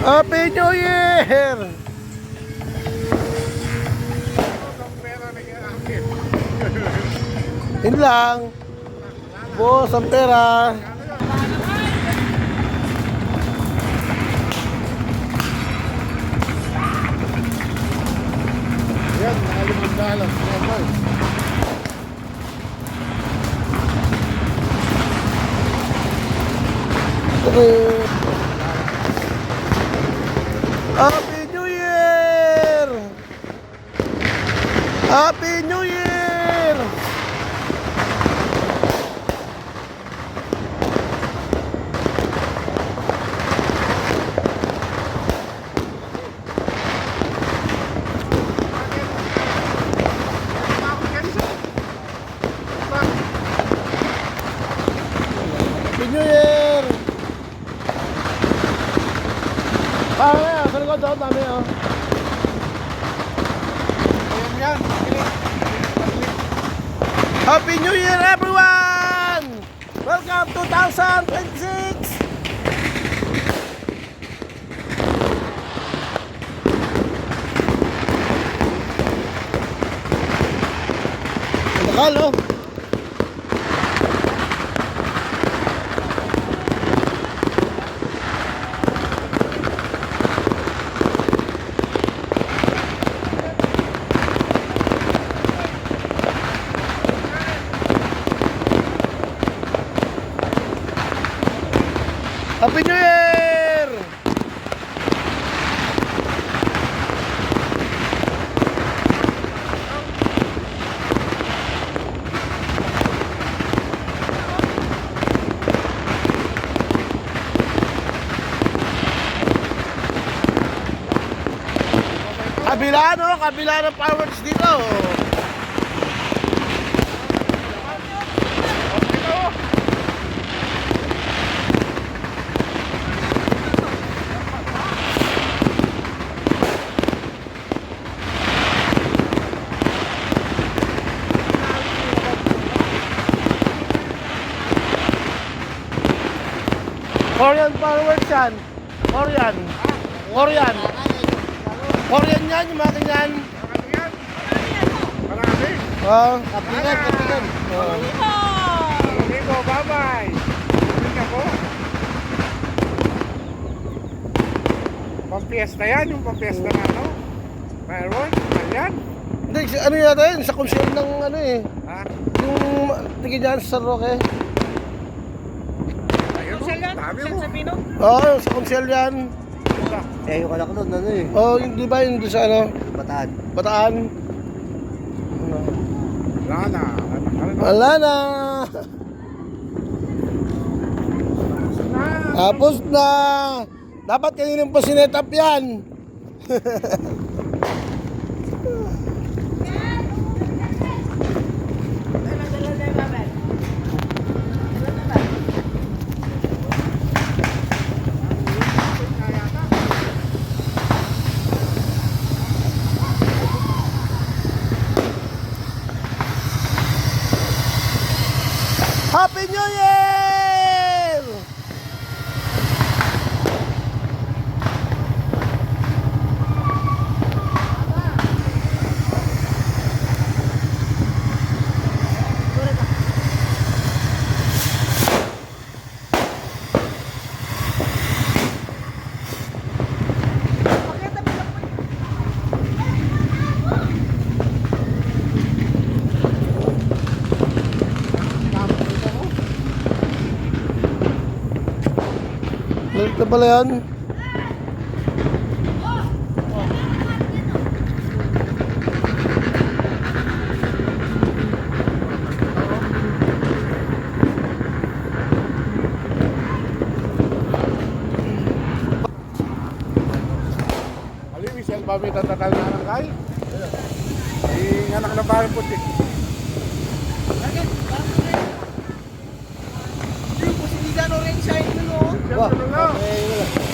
Happy New Year! Yun lang. Boss, ang pera. Yan, $5. Okay. Happy New Year! Happy New Year! Happy New Year! Parang na yan, sa likod daw, dami oh. Yan. Happy New Year everyone! Welcome 2026! Nakalo. Happy New Year! Kabila no? Kabila ng fireworks dito. Korean fireworks yan. Korean. Korean. Korean yan, yung mga ganyan. Marami. Kapigan, kapigan. Amigo, bye-bye. Hindi ako. Pampiesta yan, yung pampiesta na ano. Fireworks, yan. Hindi, ano yata yun? Sa konsil ng ano eh. Ha? Yung tingin dyan sa Roque. Ayun, dami mo. Oo, sa konsil yan. Eh, yung anak nun, ano eh? Oo, di ba yung doon sa ano? Bataan. Bataan? Wala na. Wala na! Tapos na! Dapat kaninang pa sinetap yan! Happy New Year! Balik na pala yan. Michelle Bami tatakal na ng kay. Yung anak na bahay puti. Yung posibilidad orange side nun, oh. Siyempre na. Okay.